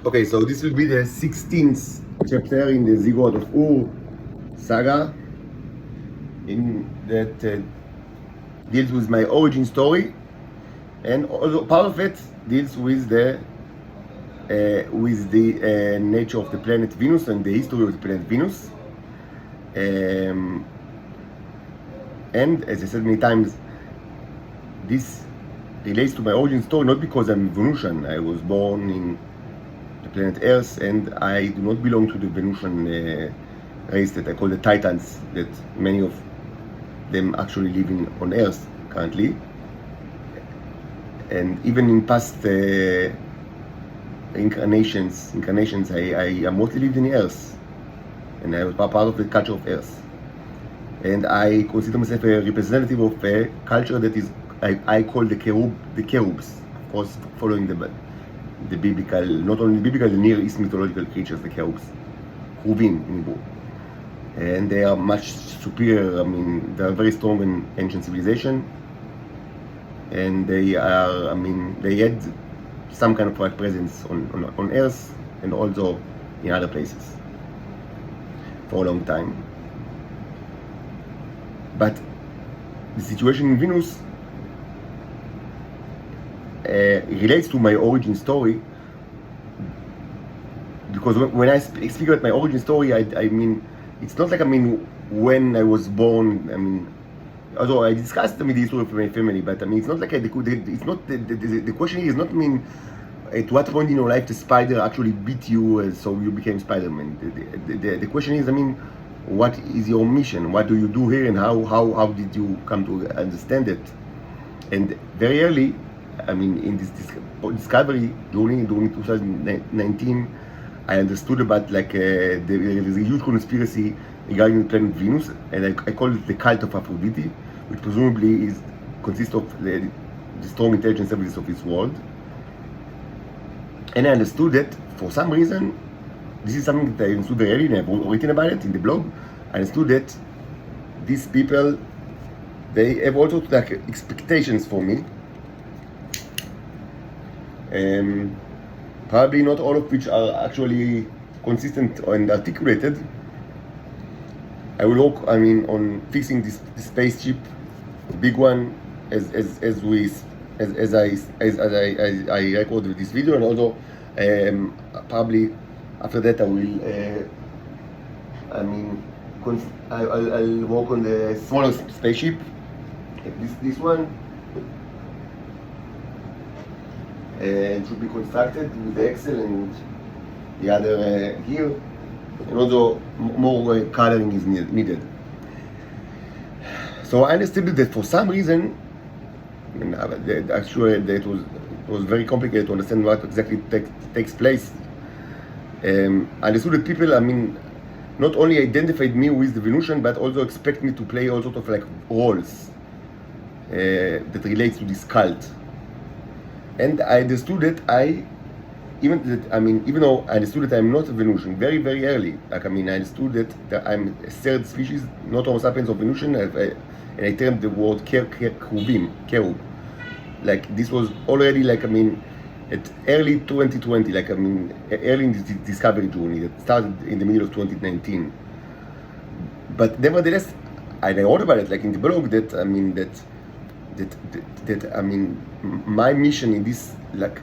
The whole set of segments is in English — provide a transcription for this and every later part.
Okay, so this will be the 16th chapter in the Ziggurat of Ur saga, in that deals with my origin story, and also part of it deals with the nature of the planet Venus and the history of the planet Venus. And as I said many times, this relates to my origin story not because I'm Venusian. I was born in the planet Earth, and I do not belong to the Venusian race that I call the Titans, that many of them actually living on Earth currently. And even in past incarnations, I mostly lived in Earth, and I was part of the culture of Earth. And I consider myself a representative of a culture that is I call the cherubs, of course, following the biblical, not only biblical, the Near East mythological creatures, the cherubs, cherubim in Hebrew. And they are much superior. I mean, they are very strong in ancient civilization, and they are, I mean, they had some kind of like presence on Earth and also in other places for a long time. But the situation in Venus relates to my origin story, because when I speak about my origin story, I mean, it's not like, I mean, when I was born, I mean, although I discussed the history of my family, but I mean, it's not like it's not the question here is not, I mean, at what point in your life the spider actually bit you, so you became Spider-Man. The question is, I mean, what is your mission? What do you do here, and how did you come to understand it? And very early, I mean, in this discovery during 2019, I understood about like there is a huge conspiracy regarding the planet Venus, and I call it the cult of Aphrodite, which presumably consists of the strong intelligence services of this world. And I understood that for some reason, this is something that I understood very early, and I've written about it in the blog. I understood that these people, they have also like expectations for me. Probably not all of which are actually consistent and articulated. I will work, I mean, on fixing this spaceship, the big one, as I recorded this video, and also probably after that I will I'll work on the smaller spaceship, this one. It should be constructed with the axle and the other gear, and also more coloring is needed. So I understood that for some reason, and actually that was very complicated to understand what exactly takes place. I understood that people, I mean, not only identified me with the Venusian, but also expect me to play all sort of like roles that relates to this cult. And I understood that even though I understood that I'm not a Venusian very, very early, like, I mean, I understood that I'm a third species, not Homo sapiens or Venusian, and I termed the word cherub. Like, this was already, like, I mean, at early 2020, like, I mean, early in this discovery journey that started in the middle of 2019. But nevertheless, I wrote about it, like, in the blog, that, I mean, that I mean, my mission in this, like,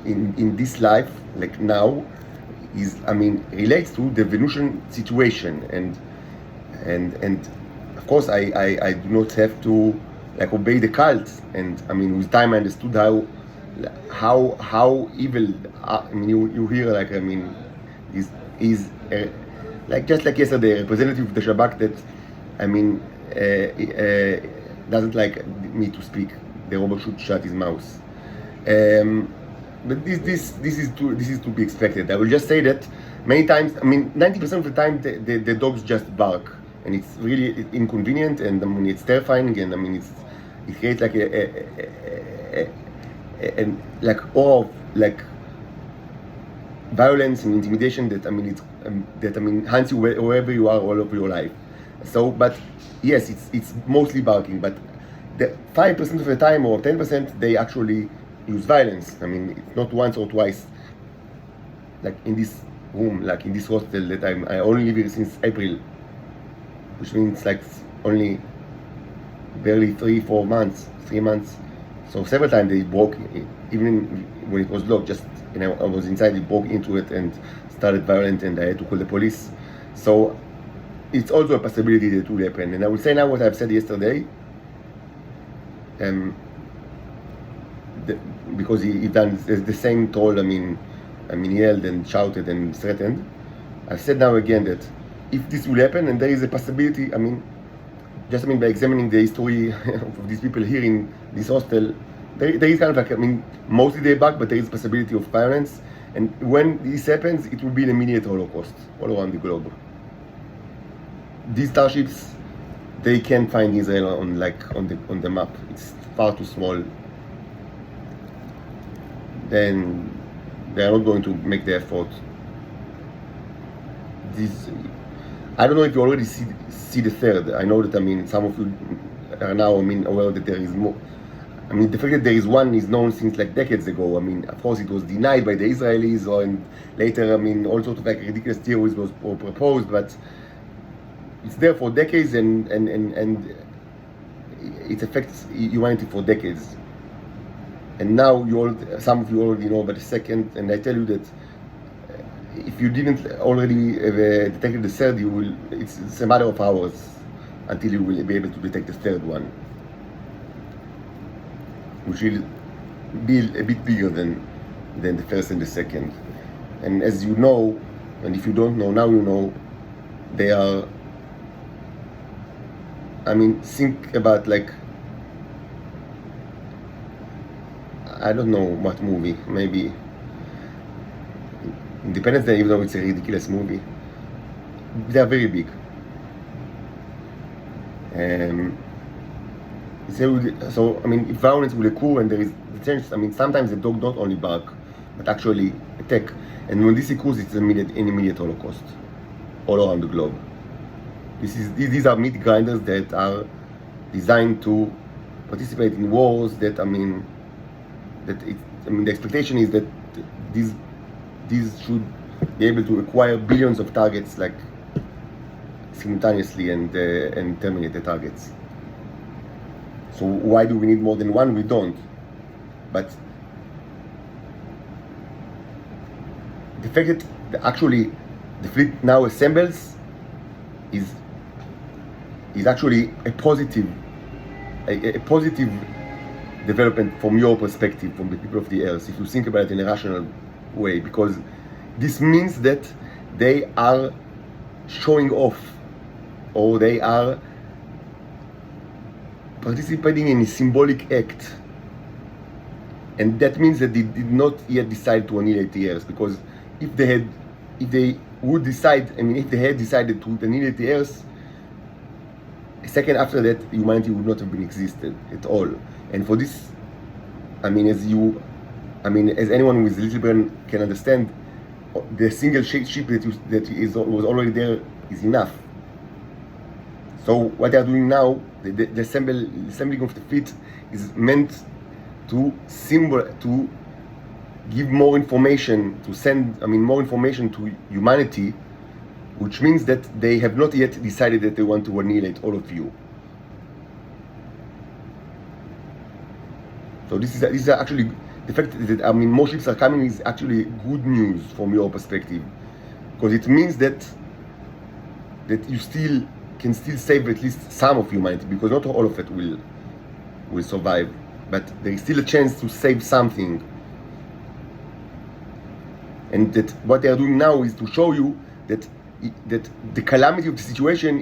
in this life, like now, is, I mean, relates to the Venusian situation, and of course I do not have to like obey the cult. And I mean, with time I understood how evil. I mean, you hear, like, I mean, this is like, just like yesterday, a representative of the Shabak that, I mean, doesn't like me to speak. The robot should shut his mouth. But this is to be expected. I will just say that many times, I mean, 90% of the time, the dogs just bark, and it's really inconvenient, and I mean, it's terrifying, and I mean, it creates like and like awe of like violence and intimidation that, I mean, hunts you wherever you are all over your life. So, but yes, it's mostly barking, but the 5% of the time, or 10%, they actually use violence. I mean, it's not once or twice. like in this room, like in this hostel that I only live here since April, which means like only barely 3 months. So several times they broke, even when it was locked, just I was inside, they broke into it and started violent, and I had to call the police. So it's also a possibility that will happen. And I will say now what I've said yesterday, because he done the same troll. I mean, he yelled and shouted and threatened. I've said now again that if this will happen, and there is a possibility, by examining the history of these people here in this hostel, there is kind of like, mostly they're back, but there is possibility of violence. And when this happens, it will be an immediate Holocaust all around the globe. These starships, they can't find Israel on the map. It's far too small. Then they are not going to make the effort. I don't know if you already see the third. I know that some of you are now aware that there is more. The fact that there is one is known since like decades ago. Of course it was denied by the Israelis, and later all sorts of like ridiculous theories were proposed, but it's there for decades, and it affects humanity for decades. And now some of you already know about the second, and I tell you that if you didn't already detect the third, it's a matter of hours until you will be able to detect the third one, which will be a bit bigger than the first and the second. And as you know, and if you don't know, now you know, they are, think about like, I don't know what movie, maybe Independence Day, even though it's a ridiculous movie. They are very big. So if violence will occur and there is the chance, sometimes the dog not only bark, but actually attack. And when this occurs, it's an immediate Holocaust all around the globe. These are meat grinders that are designed to participate in wars that, the expectation is that these should be able to acquire billions of targets like simultaneously and terminate the targets. So why do we need more than one? We don't. But the fact that actually the fleet now assembles is actually a positive development from your perspective, from the people of the earth, if you think about it in a rational way, because this means that they are showing off, or they are participating in a symbolic act, and that means that they did not yet decide to annihilate the earth. Because if they had decided to annihilate the earth, a second after that, humanity would not have been existed at all. And for this, as anyone with a little brain can understand, the single ship that was already there is enough. So what they are doing now, the assembling of the fleet, is meant to give more information, to send more information to humanity, which means that they have not yet decided that they want to annihilate all of you. So this is actually the fact that more ships are coming is actually good news from your perspective, because it means that you can still save at least some of humanity, because not all of it will survive, but there is still a chance to save something. And that what they are doing now is to show you that the calamity of the situation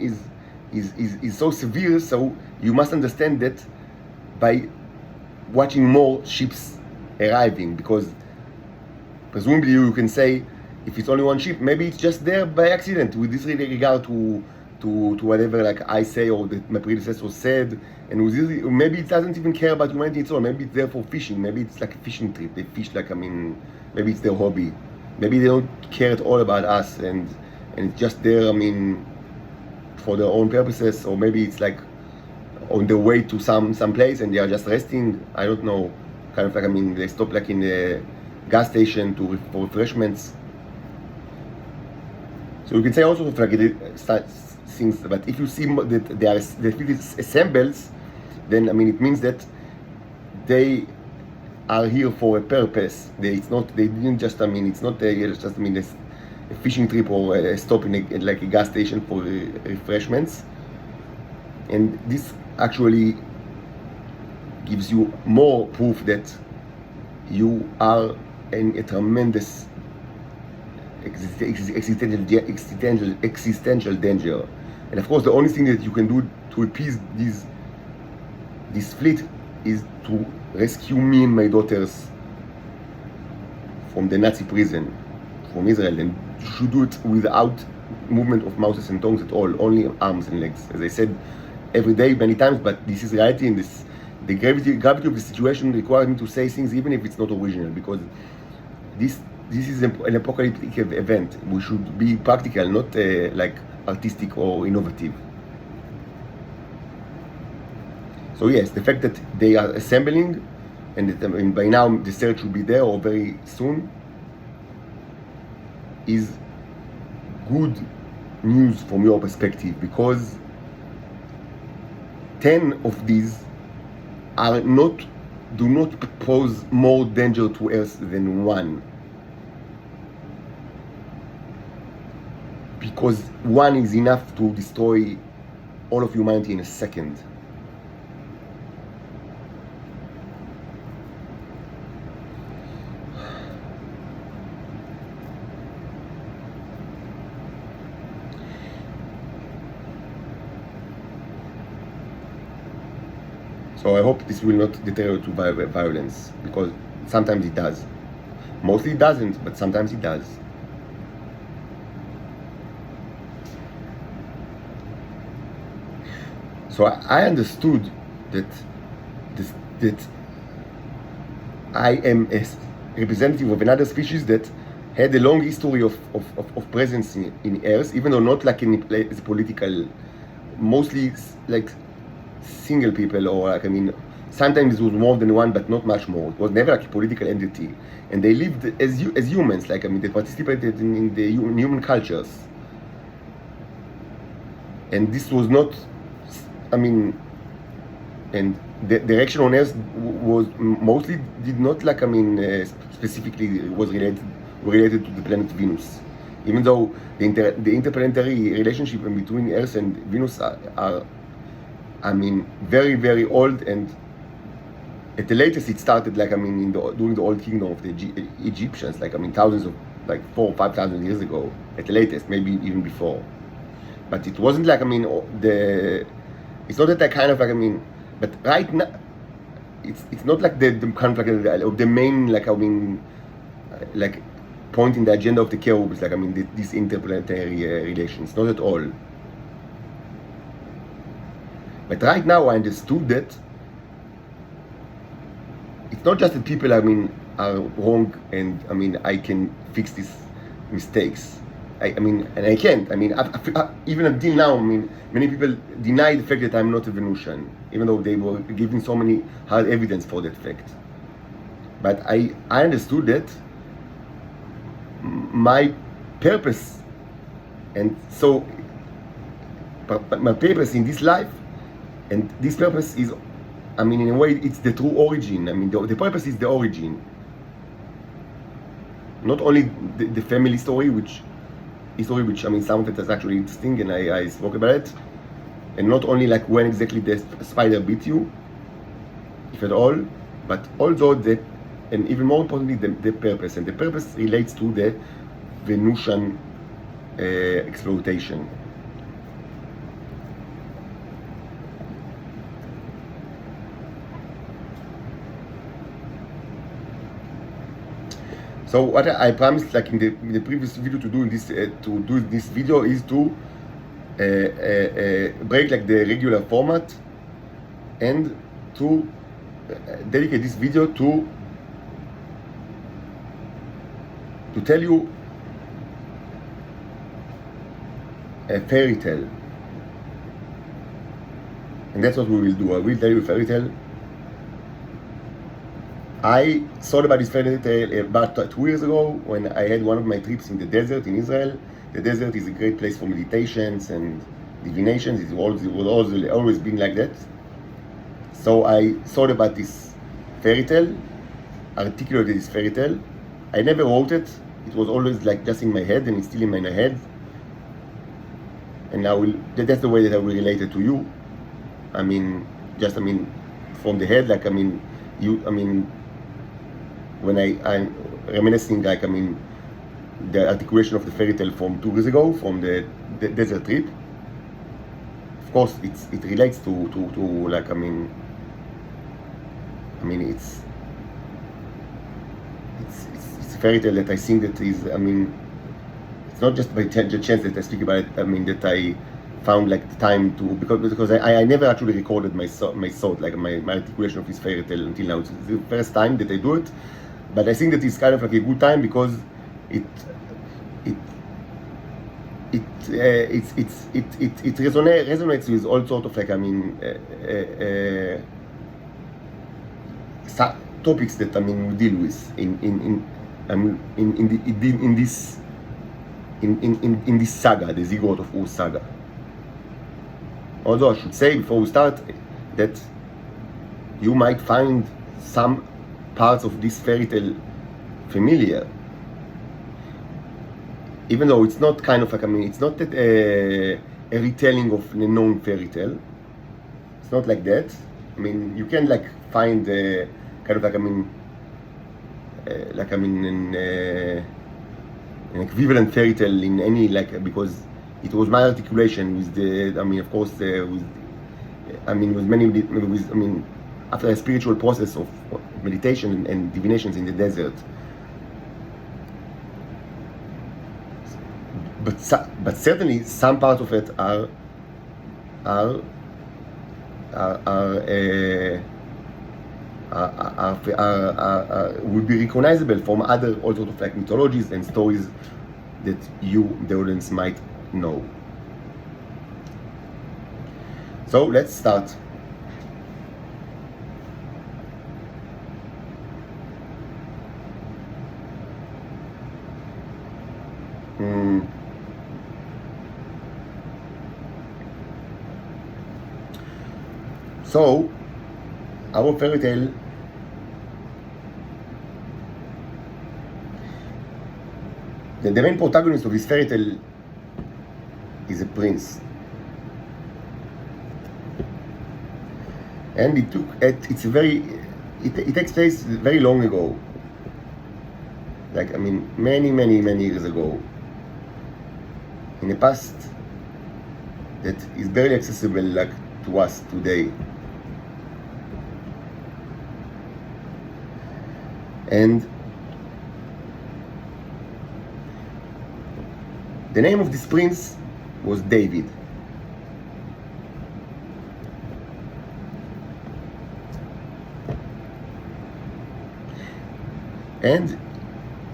is so severe. So you must understand that by watching more ships arriving, because presumably you can say, if it's only one ship, maybe it's just there by accident, with this regard to whatever like I say or that my predecessor said, and maybe it doesn't even care about humanity at all. Maybe it's there for fishing. Maybe it's like a fishing trip. They fish maybe it's their hobby. Maybe they don't care at all about us, and it's just there, for their own purposes. Or maybe it's like on the way to some place and they are just resting. I don't know. Kind of like, they stop like in the gas station for refreshments. So you can say also like things, but if you see that they feel this assembles, then I mean it means that they are here for a purpose. They didn't just, I mean, it's not just, I mean, a fishing trip or a stop in like a gas station for refreshments. And this actually gives you more proof that you are in a tremendous existential danger. And of course, the only thing that you can do to appease this fleet is to rescue me and my daughters from the Nazi prison, from Israel, and you should do it without movement of mouths and tongues at all, only arms and legs. As I said every day, many times, but this is reality, and the gravity of the situation requires me to say things even if it's not original, because this is an apocalyptic event. We should be practical, not like artistic or innovative. So yes, the fact that they are assembling, and by now the search will be there or very soon, is good news from your perspective, because 10 of these do not pose more danger to Earth than one. Because one is enough to destroy all of humanity in a second. So I hope this will not deter to violence, because sometimes it does. Mostly it doesn't, but sometimes it does. So I understood that I am a representative of another species that had a long history of presence in Earth, even though not like as political, mostly like single people, or like, I mean, sometimes it was more than one, but not much more. It was never like a political entity, and they lived as humans. Like, I mean, they participated in the human cultures, and this was not, I mean, and the direction on Earth was mostly did not like, I mean, specifically was related to the planet Venus, even though the interplanetary relationship between Earth and Venus are I mean, very, very old, and at the latest it started, like, I mean, during the old kingdom of the Egyptians, like, I mean, thousands of, like, 4,000 or 5,000 years ago, at the latest, maybe even before. But it wasn't like, I mean, it's not that kind of, like, I mean, but right now, it's not like the kind of like the main, like, I mean, like, point in the agenda of the cherubs, like, I mean, these interplanetary relations, not at all. But right now I understood that it's not just that people, I mean, are wrong, and I mean, I can fix these mistakes. I mean, and I can't. I mean, even until now, I mean, many people deny the fact that I'm not a Venusian, even though they were giving so many hard evidence for that fact. But I understood that my purpose, and so my purpose in this life, and this purpose is, I mean, in a way, it's the true origin. I mean, the purpose is the origin. Not only the family story, which I mean, some of it is actually interesting, and I spoke about it. And not only like when exactly the spider bit you, if at all, but also that, and even more importantly, the purpose. And the purpose relates to the Venusian exploitation. So what I promised, like in the previous video, to do this video is to break like the regular format and to dedicate this video to tell you a fairy tale. And that's what we will do. I will tell you a fairy tale. I thought about this fairy tale about 2 years ago when I had one of my trips in the desert in Israel. the desert is a great place for meditations and divinations. It will always been like that. So I thought about this fairy tale, articulated this fairy tale. I never wrote it. It was always like just in my head, and it's still in my head. And that's the way that I will relate it to you. From the head, when I'm reminiscing, the articulation of the fairy tale from 2 years ago, from the desert trip. Of course, it relates to it's a fairy tale that I think that is, it's not just by chance that I speak about it. That I found the time to, because I never actually recorded my thought, my articulation of this fairy tale until now. It's the first time that I do it, but I think that it's kind of a good time because it resonates with all sort of topics that we deal with in this saga, the Ziggurat of Ur saga. Although I should say before we start that you might find some parts of this fairy tale familiar, even though it's not it's not a retelling of a known fairy tale. It's not like that. You can find an equivalent fairy tale in any because it was my articulation with after a spiritual process of meditation and divinations in the desert. But certainly some parts of it would be recognizable from other all sorts of mythologies and stories that you, the audience, might know. So let's start. So, our fairy tale the main protagonist of this fairy tale is a prince, and it takes place very long ago, many years ago, in a past that is barely accessible to us today. And the name of this prince was David. And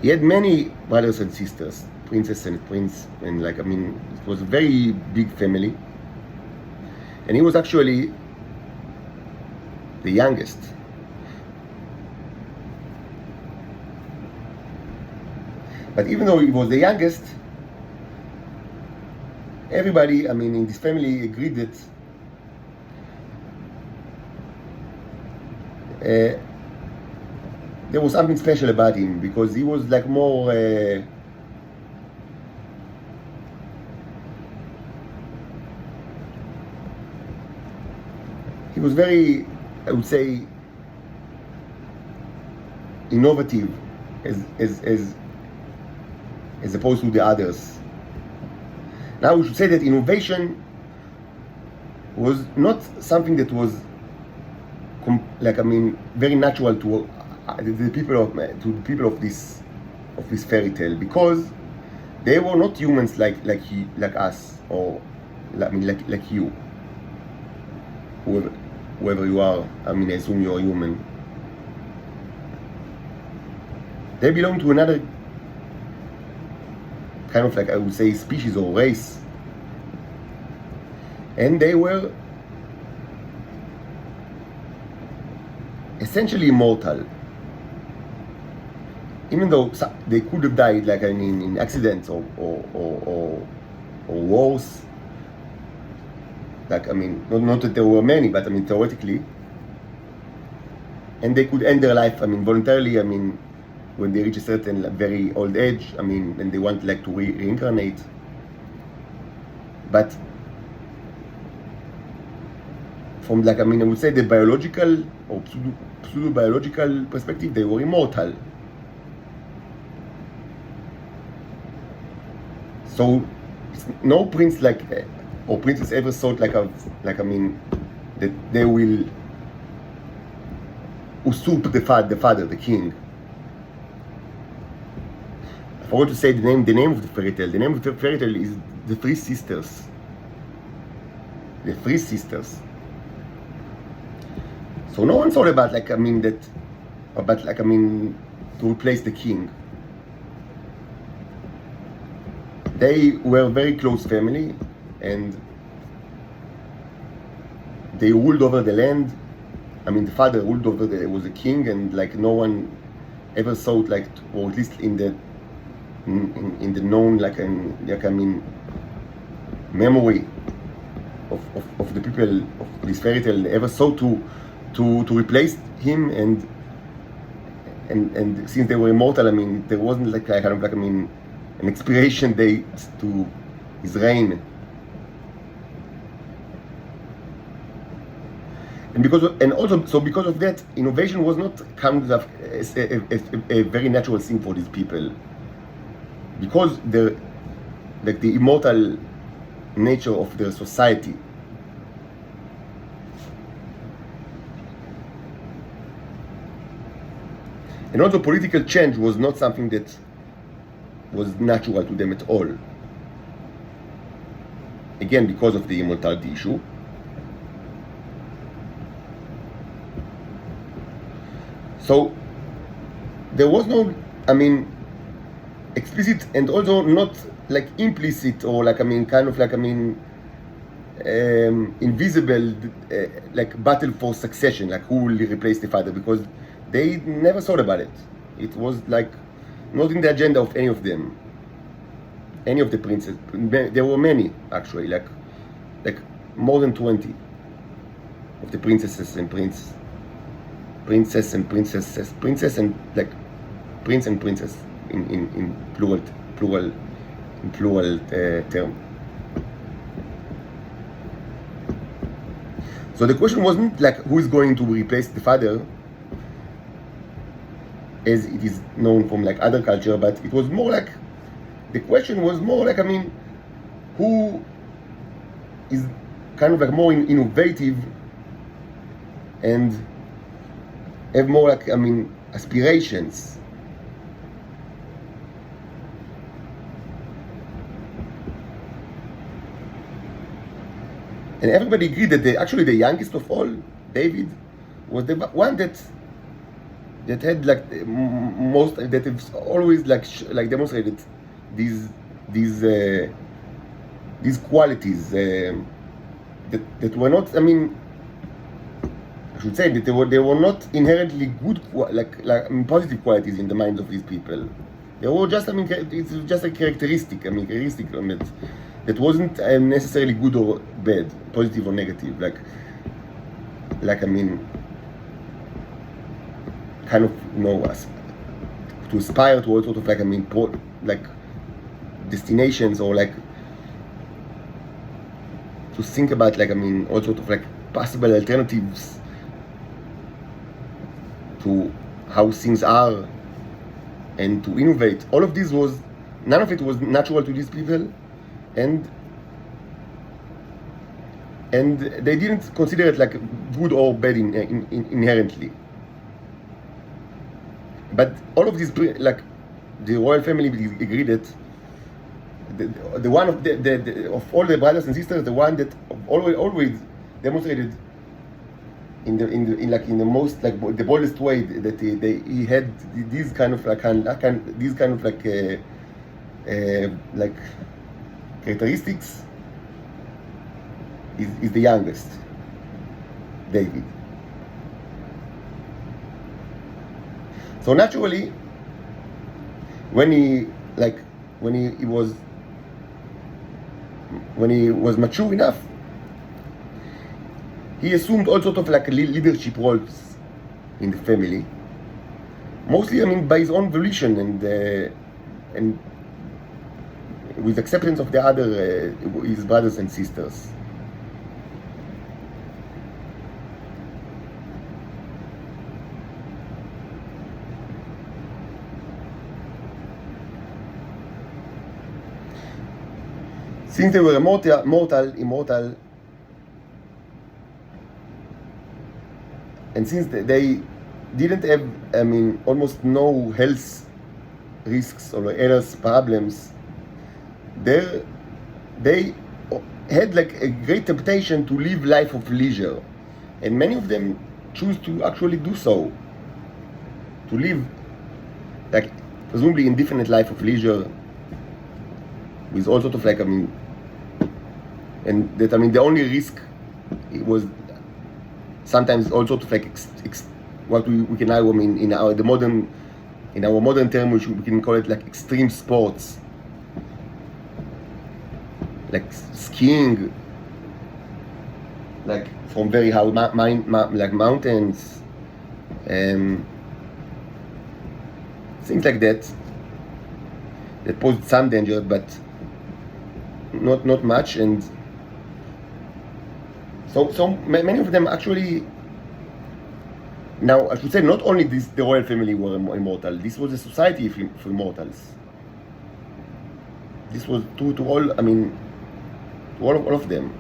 he had many brothers and sisters, princess and prince, and it was a very big family. And he was actually the youngest. But even though he was the youngest, everybody, in this family agreed that there was something special about him, because he was more he was very, I would say, innovative as opposed to the others. Now we should say that innovation was not something that was very natural to the people of this fairy tale, because they were not humans like us, or like you, whoever you are. I assume you are human. They belong to another kind of I would say species or race, and they were essentially immortal. even though they could have died, like I mean, in accidents or wars. Like I mean, not that there were many, but I mean theoretically, and they could end their life. I mean, voluntarily. I mean, when they reach a certain very old age. I mean, and they want like to reincarnate. But from like I mean, I would say the biological or pseudo-biological perspective, they were immortal. So no prince like or princess ever thought like I mean that they will usurp the father, the king. I forgot to say the name of the fairy tale. The name of the fairy tale is The Three Sisters. The Three Sisters. So no one thought about like I mean that about like I mean to replace the king. They were a very close family and they ruled over the land. I mean the father ruled over was a king, and like no one ever thought like, or at least in the known like I mean memory of the people of this fairy tale ever thought to replace him, and since they were immortal, I mean there wasn't like kind of like I mean an expiration date to his reign. And because of that, innovation was not kind of a very natural thing for these people, because the immortal nature of their society. And also political change was not something that was natural to them at all. Again, because of the immortality issue. So there was no, I mean, explicit and also not like implicit or like I mean kind of like I mean invisible like battle for succession, like who will replace the father, because they never thought about it. It was like not in the agenda of any of them, any of the princes. There were many actually, like more than 20 of the princesses and princess and like prince and princess in plural term. So the question wasn't like who is going to replace the father, as it is known from like other culture, but it was more like, the question was more like I mean who is kind of like more innovative and have more like I mean aspirations. And everybody agreed that actually the youngest of all, David, was the one that had like most, that has always like demonstrated these qualities that were not, I mean, I should say that they were not inherently good, like I mean, positive qualities in the minds of these people. They were just, I mean, it's just a characteristic. I mean, that wasn't necessarily good or bad, positive or negative. Like I mean, kind of, you know, to aspire to all sort of like I mean, like destinations, or like to think about like I mean all sort of like possible alternatives to how things are, and to innovate. All of this was, none of it was natural to these people, and they didn't consider it like good or bad inherently. But all of these, like the royal family agreed that the one of of all the brothers and sisters, the one that always demonstrated in the most like the boldest way that he had these kind of like these kind of like characteristics is the youngest, David. So naturally, when he like when he was mature enough, he assumed all sort of like leadership roles in the family, mostly by his own volition and with acceptance of the other his brothers and sisters. Since they were immortal, and since they didn't have, almost no health risks or health problems, they had like a great temptation to live life of leisure, and many of them choose to actually do so, to live like presumably indefinite life of leisure with all sort of like and that the only risk it was sometimes all sort of like what we can now in our modern term we can call it like extreme sports, like skiing, like from very high like mountains, things like that posed some danger, but not much. And so many of them actually, now I should say, not only the royal family were immortal, this was a society for immortals. This was to all, to all of them.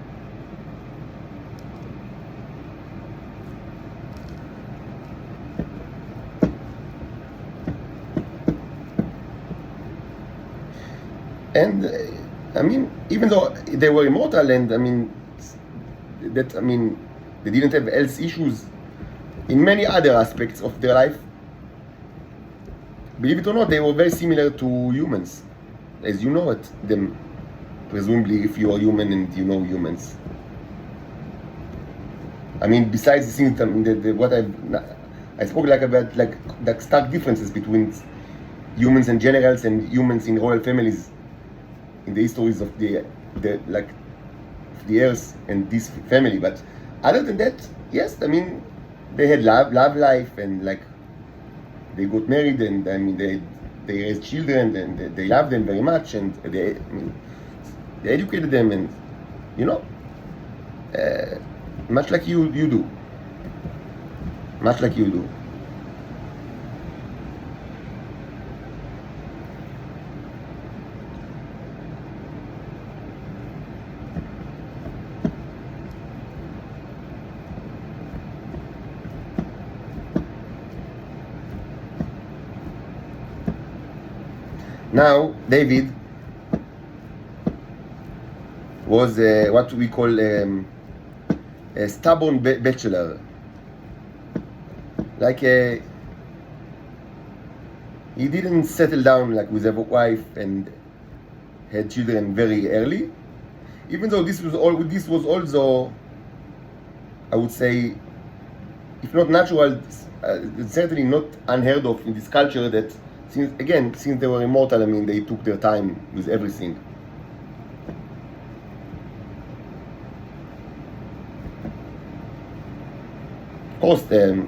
And even though they were immortal and they didn't have health issues in many other aspects of their life, believe it or not, they were very similar to humans, as you know them, presumably, if you are human and you know humans. Besides the things what I spoke about like stark differences between humans and generals and humans in royal families in the histories of the earth and this family. But other than that, yes, they had love life, and like they got married, and they raised children, and they loved them very much, and they educated them, and much like you do, much like you do. Now, David was what we call a stubborn bachelor. Like he didn't settle down like with a wife and had children very early. Even though this was also, I would say, if not natural, certainly not unheard of in this culture, that since they were immortal, they took their time with everything. Of course, the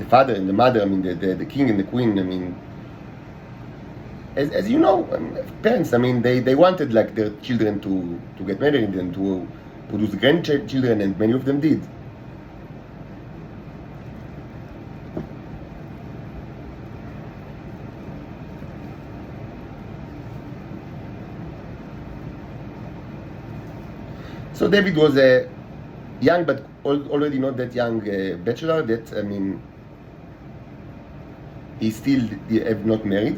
father and the mother, the king and the queen, as you know, parents, they wanted like their children to get married and to produce grandchildren, and many of them did. So David was a young, but already not that young bachelor. That he still have not married.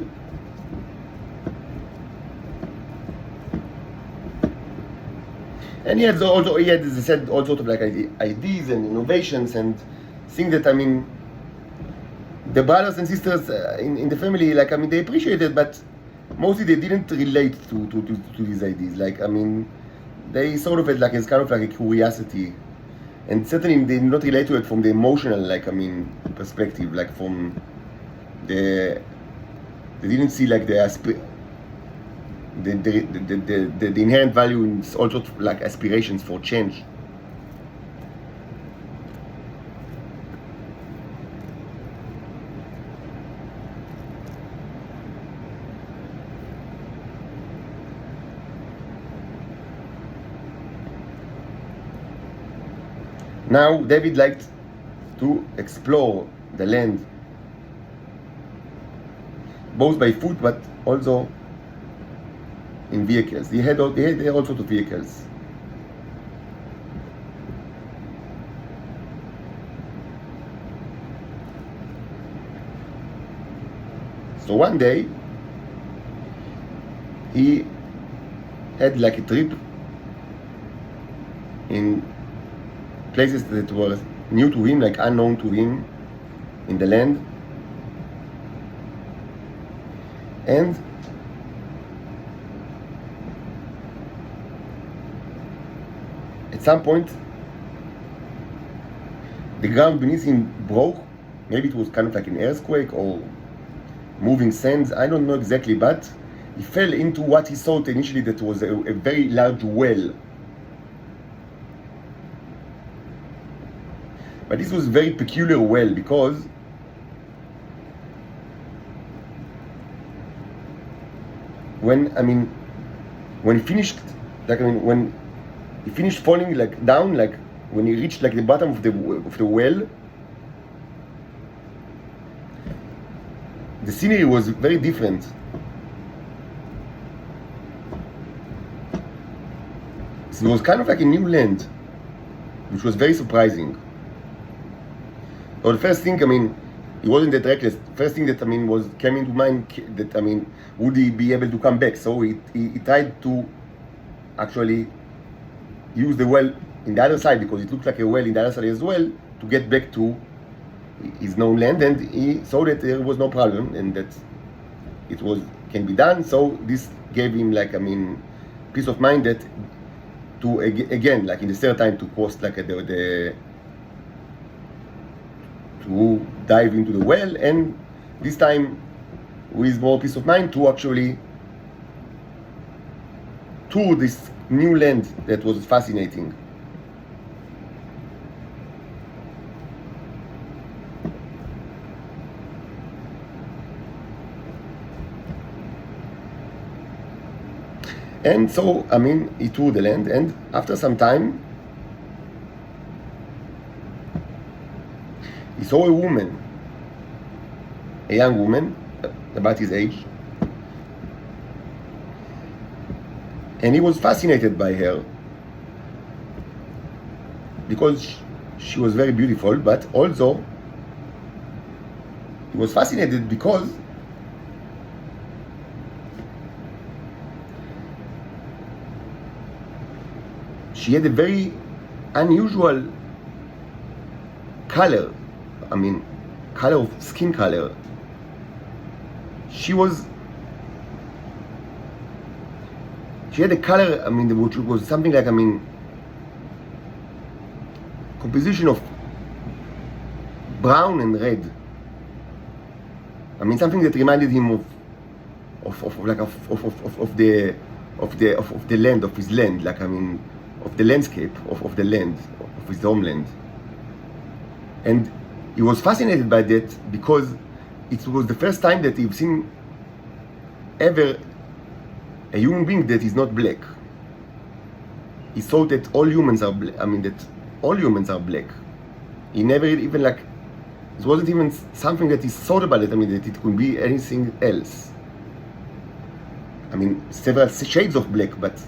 And he had, as I said, all sorts of like ideas and innovations and things that the brothers and sisters in the family, like they appreciated, but mostly they didn't relate to these ideas. Like they sort of had like it's kind of like a curiosity, and certainly they did not relate to it from the emotional perspective, like from the They didn't see like the inherent value in all sorts of like aspirations for change. Now David liked to explore the land both by foot but also in vehicles. They had all sorts of vehicles. So one day he had like a trip in places that were new to him, like unknown to him in the land. And at some point the ground beneath him broke. Maybe it was kind of like an earthquake or moving sands, I don't know exactly, but he fell into what he thought initially that was a very large well. But this was a very peculiar well because when he finished, when he finished falling like down, like when he reached like the bottom of the well, the scenery was very different. So it was kind of like a new land, which was very surprising. Well, the first thing, he wasn't that reckless. First thing that came into mind that would he be able to come back? So he tried to actually use the well in the other side, because it looked like a well in the other side as well, to get back to his known land, and he saw that there was no problem and that it can be done. So this gave him peace of mind that to again, like in the third time, to cross like to dive into the well, and this time with more peace of mind to actually tour this new land that was fascinating. And so, he toured the land, and after some time, he saw a woman, a young woman, about his age, and he was fascinated by her because she was very beautiful, but also he was fascinated because she had a very unusual color, color of skin color. She had a color, which was something like, composition of brown and red. Something that reminded him of the land, of his land, of the landscape of the land, of his homeland. And he was fascinated by that because it was the first time that he'd seen ever a human being that is not black. He thought that all humans are black. He never even it wasn't even something that he thought about it. That it could be anything else. Several shades of black, but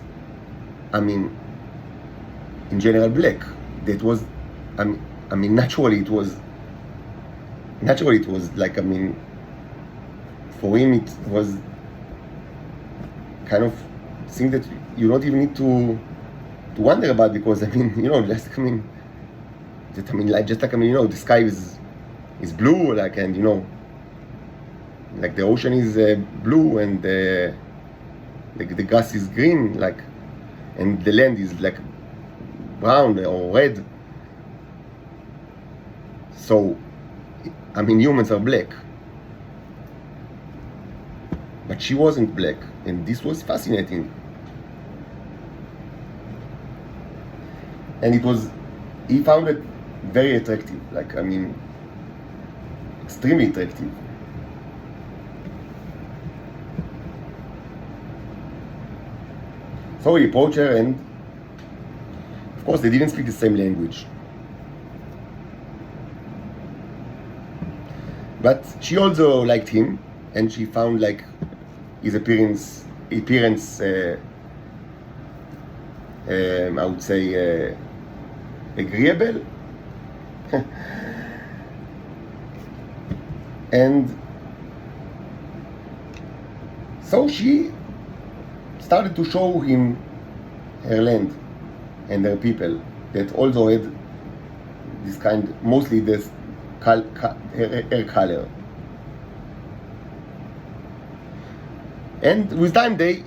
in general black. That was, naturally it was like, for him it was kind of thing that you don't even need to wonder about, because the sky is blue, and the ocean is blue, and the grass is green, and the land is brown or red. So humans are black. but she wasn't black, and this was fascinating. And he found it very attractive, like, I mean, extremely attractive. So he approached her, and of course they didn't speak the same language. But she also liked him, and she found like his appearance I would say agreeable. And so she started to show him her land and her people that also had this kind, mostly this hair color. And with time they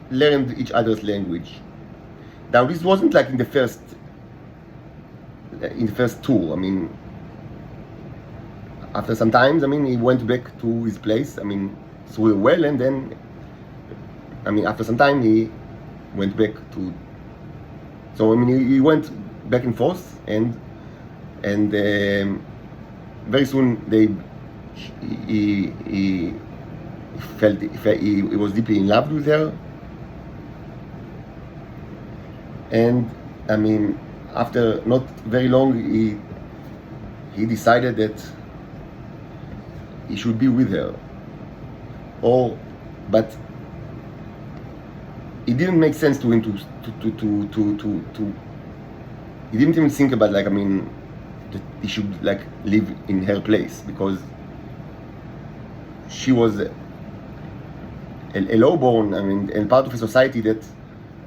learned each other's language. Now this wasn't like in the first tour. I mean, after some time, I mean, he went back to his place, I mean, through the well, and then, I mean, after some time he went back to, so I mean, he went back and forth, and very soon he felt he was deeply in love with her. And I mean, after not very long, he decided that he should be with her. But it didn't make sense to him to he didn't even think about, like, I mean, that he should like live in her place, because she was a lowborn, I mean, and part of a society that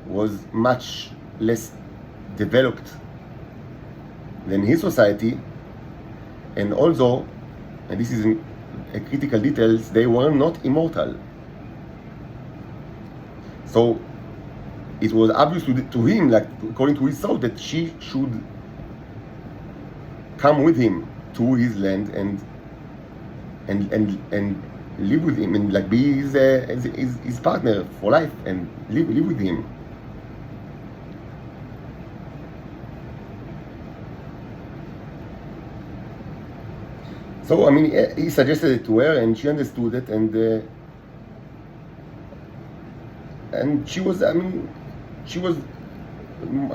was much less developed than his society. And also, and this is a critical details, they were not immortal. So it was obvious to him, like, according to his thought, that she should come with him to his land and live with him, and like be his partner for life, and live with him. So I mean, he suggested it to her, and she understood it, and she was, I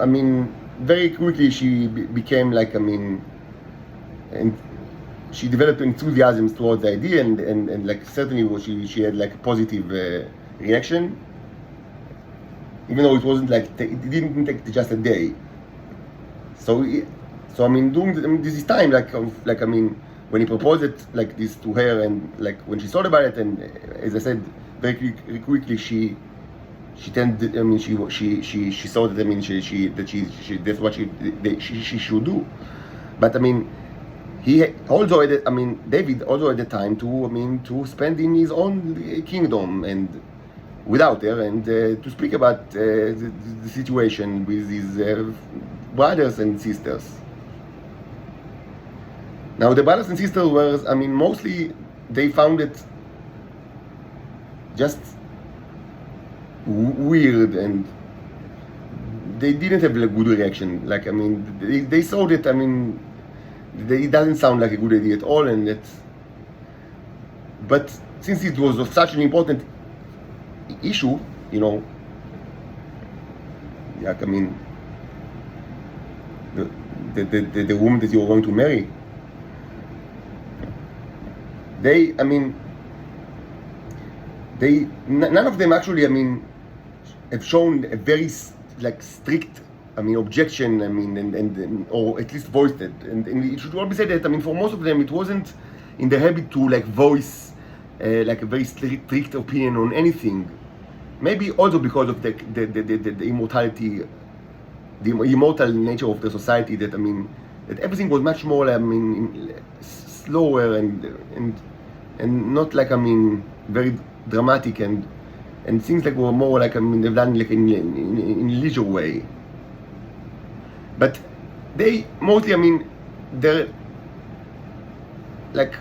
mean, very quickly she became like, I mean, and she developed enthusiasm towards the idea, and like certainly she had like a positive reaction, even though it wasn't like, it didn't take just a day. So I mean, during this time, like I mean, when he proposed it like this to her, and like when she thought about it, and as I said, very quickly she tended, I mean, she saw that, I mean, she that's what she should do. But I mean, he also had, I mean, David also had the time to spend in his own kingdom and without her, and to speak about the situation with his brothers and sisters. Now the brothers and sisters were, I mean, mostly they found it just weird, and they didn't have a good reaction. Like, I mean, they saw that, I mean, it doesn't sound like a good idea at all, and but since it was of such an important issue, you know, like, I mean, the woman that you're going to marry, none of them actually, I mean, have shown a very like strict, I mean, objection, I mean, and or at least voiced it. And it should all be said that, I mean, for most of them, it wasn't in the habit to like voice like a very strict opinion on anything. Maybe also because of the immortality, the immortal nature of the society. That, I mean, that everything was much more, I mean, slower and not like, I mean, very dramatic, and things like were more like, I mean, they've done like in leisure way. But they mostly, I mean, they're like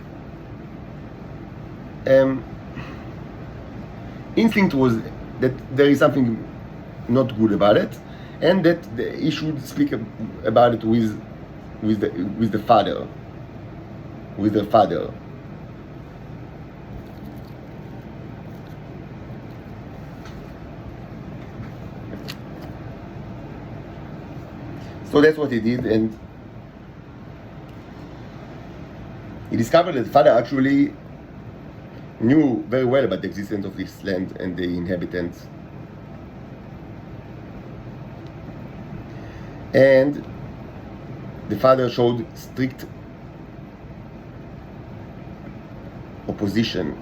instinct was that there is something not good about it, and that he should speak about it with the father, with the father. So that's what he did, and he discovered that the father actually knew very well about the existence of this land and the inhabitants. And the father showed strict opposition.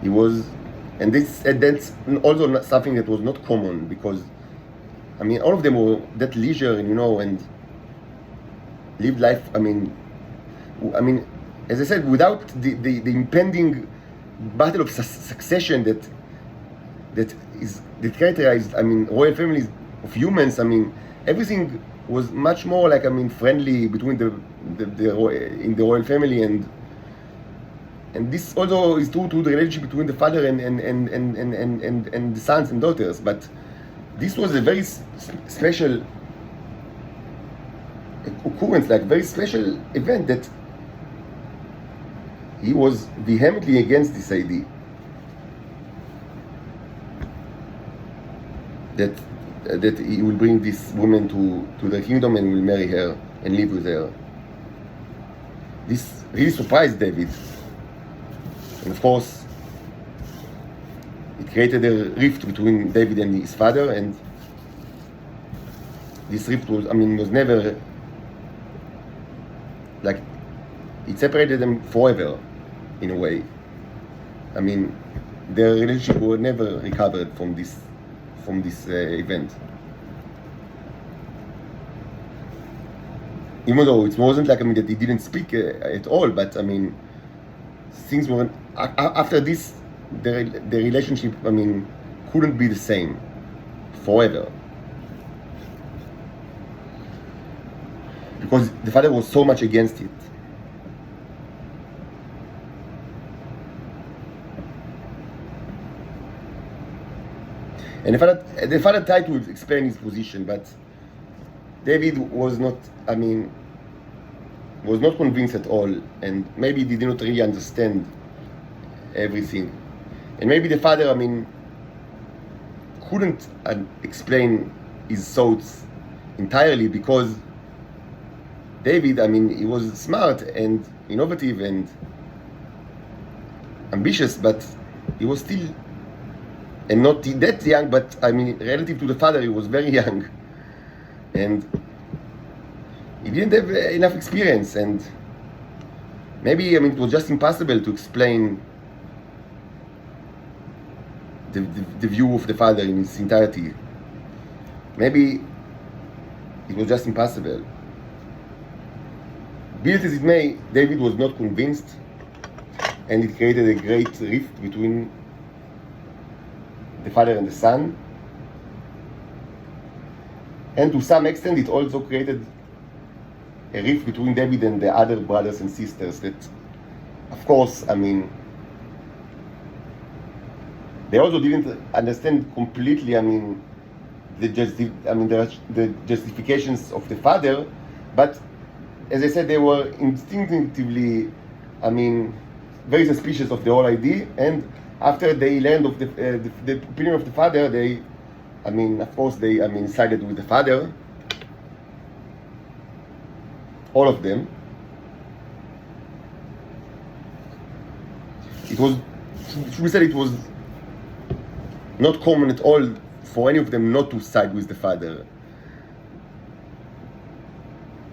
He was, and that's also not something that was not common, because I mean, all of them were that leisure, and lived life. I mean, as I said, without the impending battle of succession that characterized, royal families of humans. Everything was much more like, friendly between in the royal family, and this also is true to the relationship between the father and the sons and daughters. But this was a very special occurrence, like very special event, that he was vehemently against this idea that he will bring this woman to the kingdom and will marry her and live with her. This really surprised David, and of course it created a rift between David and his father, and this rift was never, like, it separated them forever, in a way. Their relationship was never recovered from this event. Even though it wasn't like that he didn't speak at all, but things were after this. The relationship, couldn't be the same forever, because the father was so much against it. And the father tried to explain his position, but David was not convinced at all, and maybe he did not really understand everything. And maybe the father, couldn't explain his thoughts entirely, because David, he was smart and innovative and ambitious, but he was still, and not that young, but relative to the father, he was very young, and he didn't have enough experience, and maybe it was just impossible to explain the view of the father in its entirety. Maybe it was just impossible. Be it as it may, David was not convinced, and it created a great rift between the father and the son. And to some extent, it also created a rift between David and the other brothers and sisters that, of course, they also didn't understand completely, the justifications of the father, but as I said, they were instinctively, very suspicious of the whole idea. And after they learned of the opinion of the father, they, of course, they, sided with the father. All of them. It was, should we say, it was not common at all for any of them not to side with the father.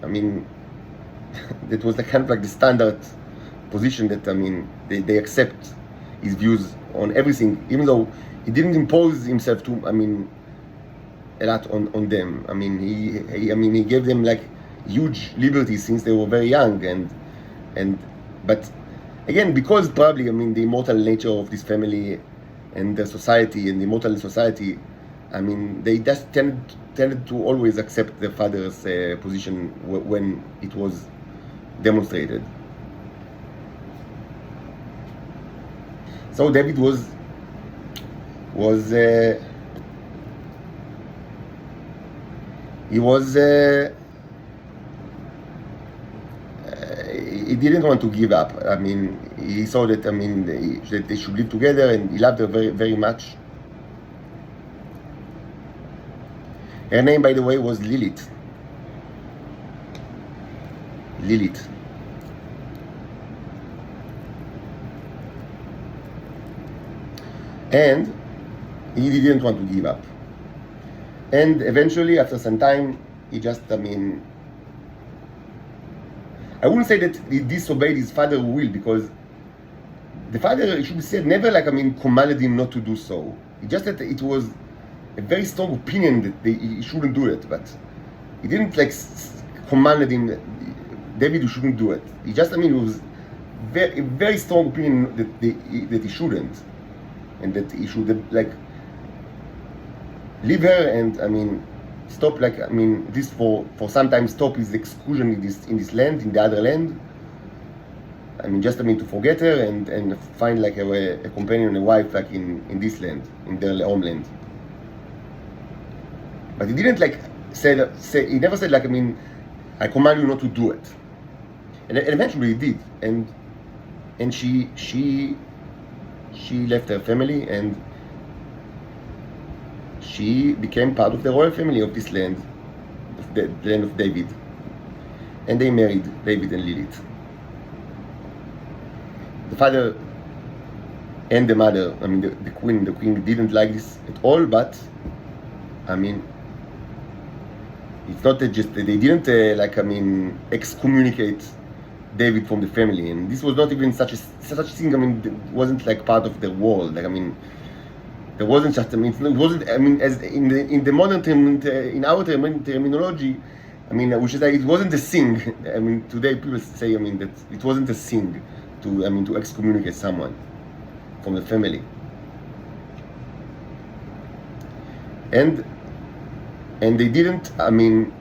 That was the standard position that, they accept his views on everything, even though he didn't impose himself to, a lot on them. He gave them huge liberties since they were very young, but again, because probably, the immortal nature of this family and the society and the immortal society, they just tended to always accept the father's position when it was demonstrated. So David was he was he didn't want to give up. I mean, he saw that, I mean, that they should live together, and he loved her very, very much. Her name, by the way, was Lilith. Lilith. And he didn't want to give up. And eventually, after some time, he just, I mean, I wouldn't say that he disobeyed his father's will, because the father, it should be said, never, like, I mean, commanded him not to do so. It just that it was a very strong opinion that he shouldn't do it, but he didn't, like, commanded him, David, you shouldn't do it. He just, I mean, it was a very strong opinion that he shouldn't, and that he should, like, leave her, and, I mean, stop, like, I mean, this for some time, stop his exclusion in this land, in the other land. I mean, just, I mean, to forget her and find, like, a companion, a wife, like, in this land, in their homeland. But he didn't, like, say, he never said, like, I mean, I command you not to do it. And eventually he did. And she left her family, and she became part of the royal family of this land, the land of David. And they married, David and Lilith. The father and the mother, I mean, the queen didn't like this at all, but, I mean, it's not that just, they didn't, like, I mean, excommunicate David from the family. And this was not even such a thing, I mean, it wasn't, like, part of their world. Like, I mean, there wasn't just, I mean, it wasn't, I mean, as in the modern term, in our terminology, I mean, we should say it wasn't a sin. I mean, today people say, I mean, that it wasn't a sin to excommunicate someone from the family. And they didn't, I mean,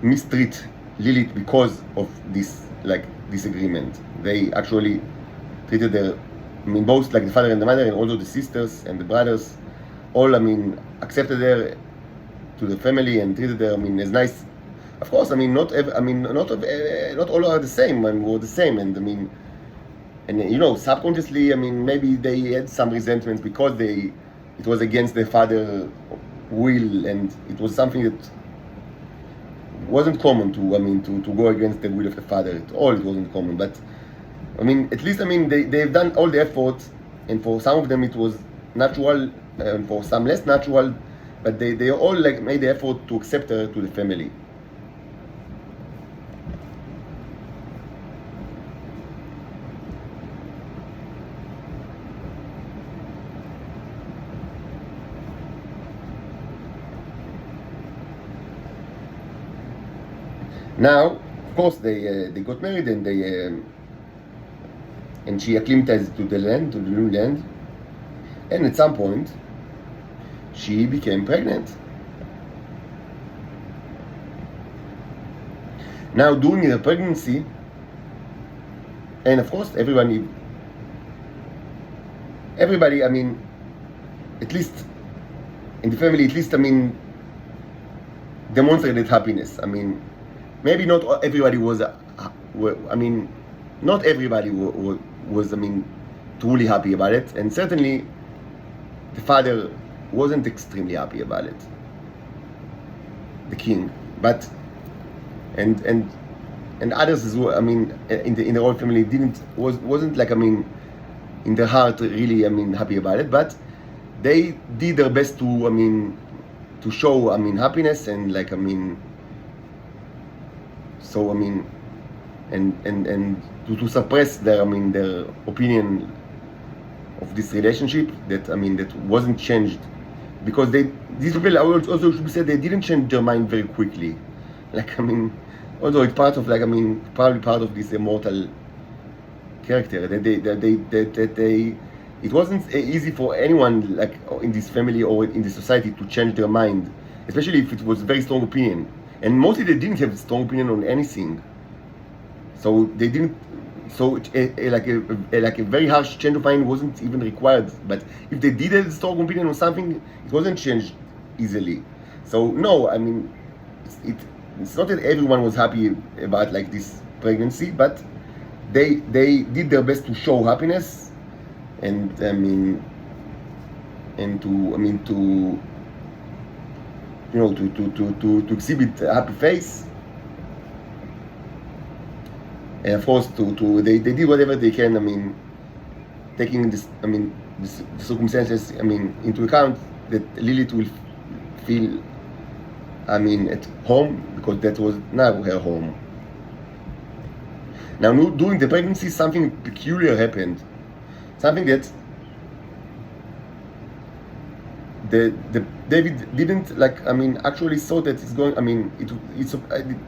mistreat Lilith because of this, like, disagreement. They actually treated their, I mean, both, like, the father and the mother, and also the sisters and the brothers, all, I mean, accepted her to the family and treated her, I mean, as nice. Of course, I mean, not all are the same, and were the same, and, I mean, and, you know, subconsciously, I mean, maybe they had some resentments because it was against their father's will, and it was something that wasn't common to, I mean, to go against the will of the father at all. It wasn't common, but, I mean, at least, I mean, they've done all the effort, and for some of them it was natural, and for some less natural, but they all, like, made the effort to accept her to the family. Now, of course, they got married, and and she acclimatized to the land, to the new land, and at some point, she became pregnant. Now, during her pregnancy, and of course, everybody, I mean, at least in the family, at least, I mean, demonstrated happiness. I mean, maybe not everybody was, I mean, not everybody was, I mean, truly happy about it. And certainly, the father wasn't extremely happy about it, the king. But, and others as well, I mean, in the royal family wasn't, like, I mean, in their heart really, I mean, happy about it. But they did their best to, I mean, to show, I mean, happiness, and, like, I mean, so, I mean, and to suppress their, I mean, their opinion of this relationship that, I mean, that wasn't changed, because these people also should be said, they didn't change their mind very quickly. Like, I mean, although it's part of, like, I mean, probably part of this immortal character that they it wasn't easy for anyone, like, in this family or in the society, to change their mind, especially if it was a very strong opinion. And mostly they didn't have a strong opinion on anything. So they didn't, So like a very harsh change of mind wasn't even required. But if they did a strong opinion on something, it wasn't changed easily. So no, I mean, it's not that everyone was happy about like this pregnancy, but they did their best to show happiness, and to to exhibit a happy face. And of course, they did whatever they can. I mean, taking this, the circumstances, into account, that Lilith will feel, at home, because that was now her home. Now, during the pregnancy, something peculiar happened. Something that the David didn't actually saw that it's going. It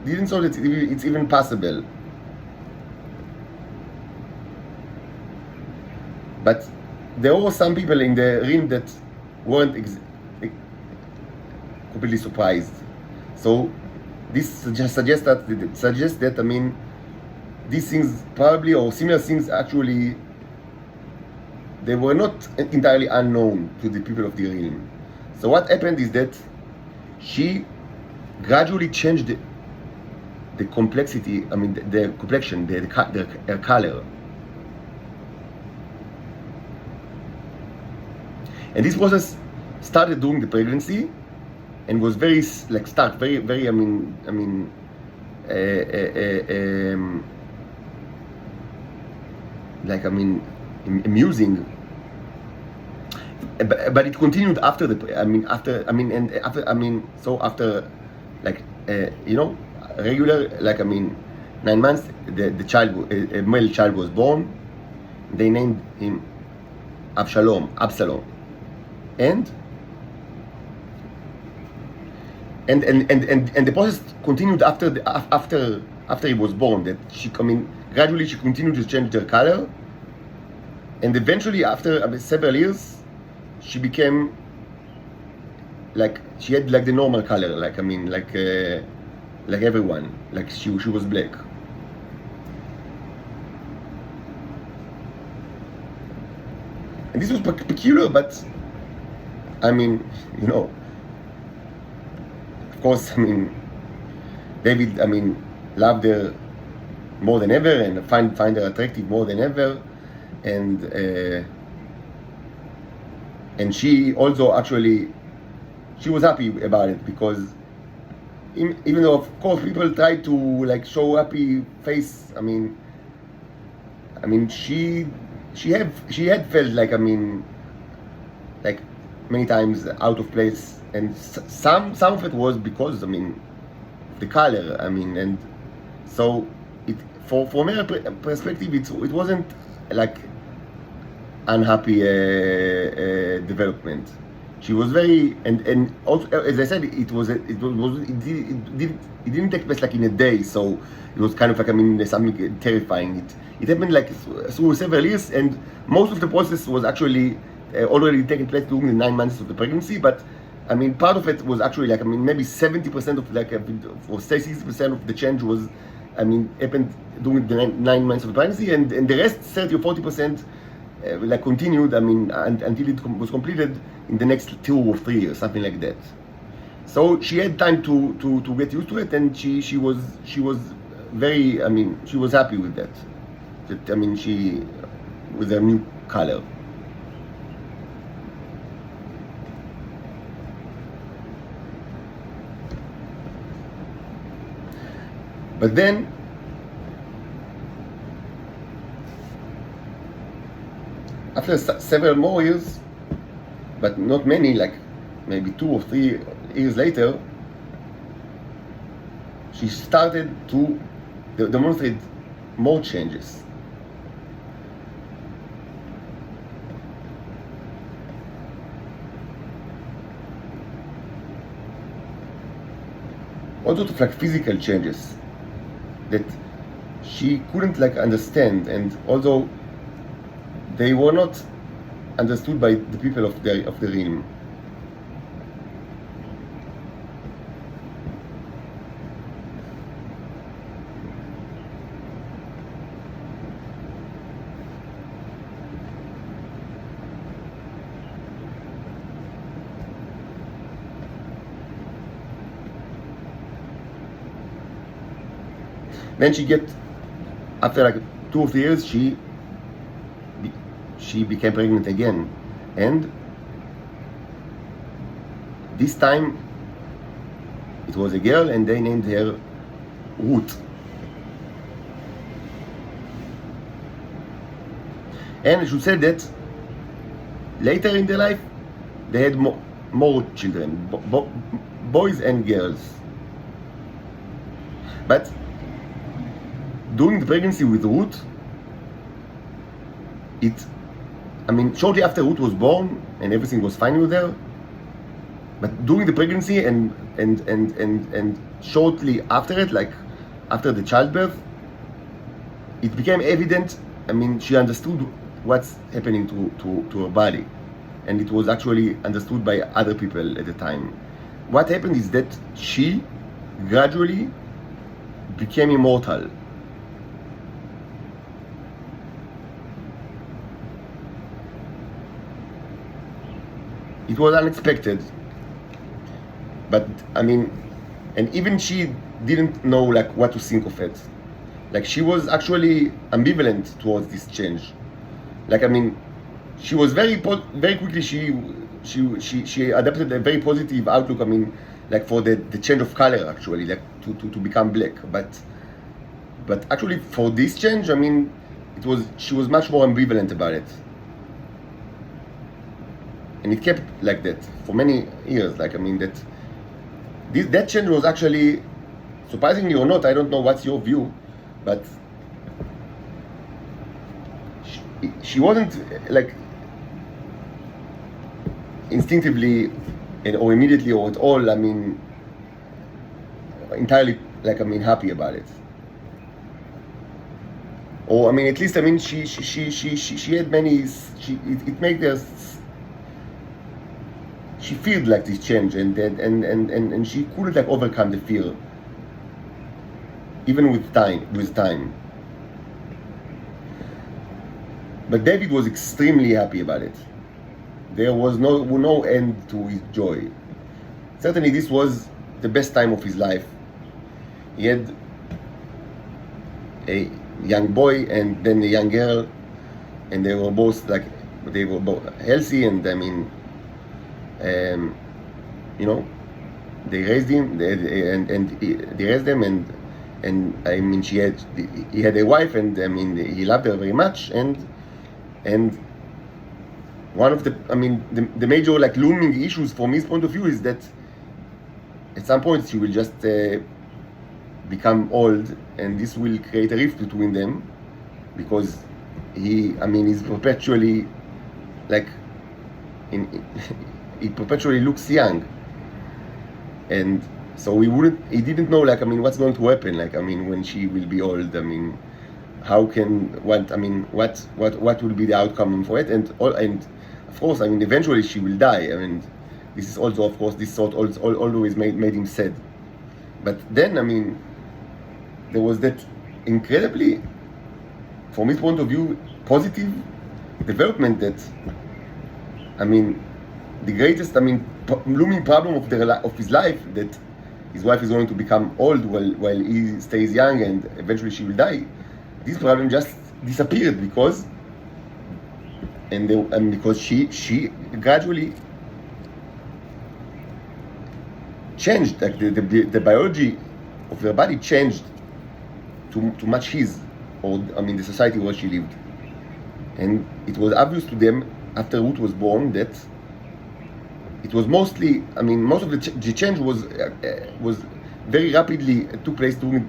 didn't saw that it's even possible. But there were some people in the realm that weren't completely surprised. So this suggests that these things probably, or similar things, actually they were not entirely unknown to the people of the realm. So what happened is that she gradually changed the complexity, the complexion, her color. And this process started during the pregnancy, and was very stark, very amusing. But it continued after regular 9 months. The child, a male child, was born. They named him Absalom. And the process continued after he was born. That gradually she continued to change her color, and eventually, after several years, she became she had the normal color, like everyone, she was black. And this was peculiar, but of course, David, loved her more than ever, and find her attractive more than ever, and she also she was happy about it, because even though of course people tried to show happy face, she had felt many times out of place, and some of it was because the color, and so from her perspective, it wasn't unhappy development. She was very, and also, as I said, it didn't take place in a day, so it was kind of something terrifying. It happened through several years, and most of the process was actually already taking place during the 9 months of the pregnancy. But part of it was actually maybe 70% of or say 60% of the change was happened during the 9 months of the pregnancy, and the rest 30 or 40% continued until it was completed in the next 2 or 3 years, something like that. So she had time to get used to it, and she was very she was happy with that. She with her new color. But then after several more years, but not many, maybe 2 or 3 years later, she started to demonstrate more changes. All sorts of physical changes that she couldn't understand, and although they were not understood by the people of the realm. Then after like 2 or 3 years, she became pregnant again, and this time it was a girl, and they named her Ruth. And I should say that later in their life, they had more children, boys and girls. But during the pregnancy with Ruth, shortly after Ruth was born and everything was fine with her, but during the pregnancy and shortly after it, like after the childbirth, it became evident. She understood what's happening to her body, and it was actually understood by other people at the time. What happened is that she gradually became immortal. It was unexpected, but and even she didn't know like what to think of it. Like, she was actually ambivalent towards this change. Like, she was very quickly she adopted a very positive outlook. Like for the change of color, actually, like to become black. But actually for this change, she was much more ambivalent about it. And it kept like that for many years. Like, that change was actually, surprisingly or not, I don't know what's your view, but she wasn't like instinctively or immediately or at all, entirely like, happy about it. Or at least, she had many, it made her, she feared like this change, and she couldn't like overcome the fear, even with time. But David was extremely happy about it. There was no end to his joy. Certainly this was the best time of his life. He had a young boy and then a young girl, and they were both healthy, and they raised him, they raised them, and he had a wife, and he loved her very much, and one of the major like looming issues from his point of view is that at some point she will just become old, and this will create a rift between them, because he's perpetually like he perpetually looks young, and so he didn't know like what's going to happen, like when she will be old. What will be the outcome for it, and of course eventually she will die. This is also, of course, this thought always made him sad. But then there was that incredibly, from his point of view, positive development that the greatest looming problem of his life, that his wife is going to become old while he stays young, and eventually she will die. This problem just disappeared because she gradually changed. Like the biology of her body changed to match his, or the society where she lived. And it was obvious to them after Ruth was born that it was mostly, most of the change was very rapidly took place during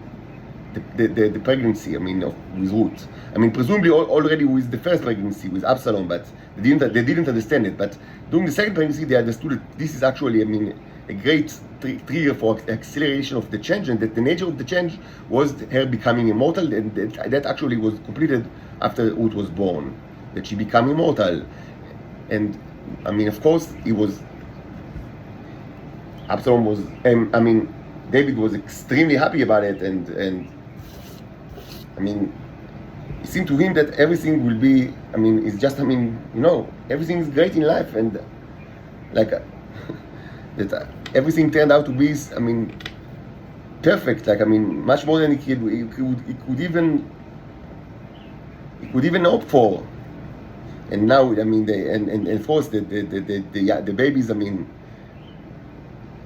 the pregnancy, with Ruth. Presumably already with the first pregnancy with Absalom, but they didn't understand it. But during the second pregnancy, they understood that this is actually, a great trigger for acceleration of the change, and that the nature of the change was her becoming immortal, and that actually was completed after Ruth was born, that she became immortal. And of course, Absalom was, David was extremely happy about it, and it seemed to him that everything will be, it's just, everything is great in life, and like that everything turned out to be, perfect. Like, I mean, much more than he could even hope for. And now, I mean, and of course the babies. I mean,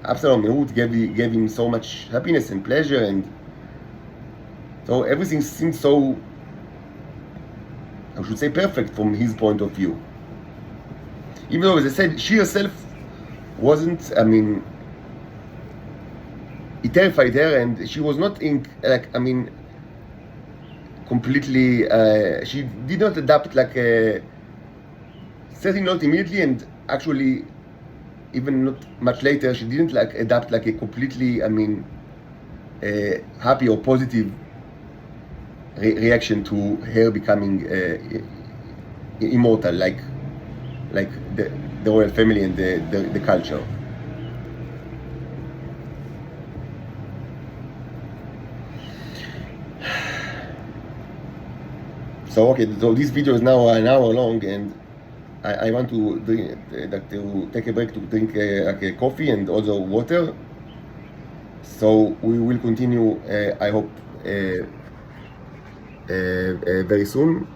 Absalom and Ruth gave him so much happiness and pleasure, and so everything seems so, I should say, perfect from his point of view. Even though, as I said, she herself wasn't. I mean, it terrified her, and she was not completely. She did not adapt certainly not immediately, and actually, even not much later, she didn't adapt a completely. Happy or positive reaction to her becoming immortal, like the royal family and the culture. So okay, so this video is now an hour long, and I want to take a break to drink a coffee and also water. So we will continue, I hope, very soon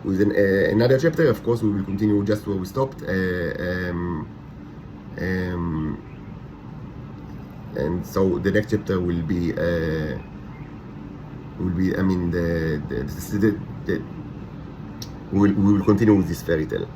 with another chapter. Of course, we will continue just where we stopped. And so the next chapter will be I mean, we will continue with this fairy tale.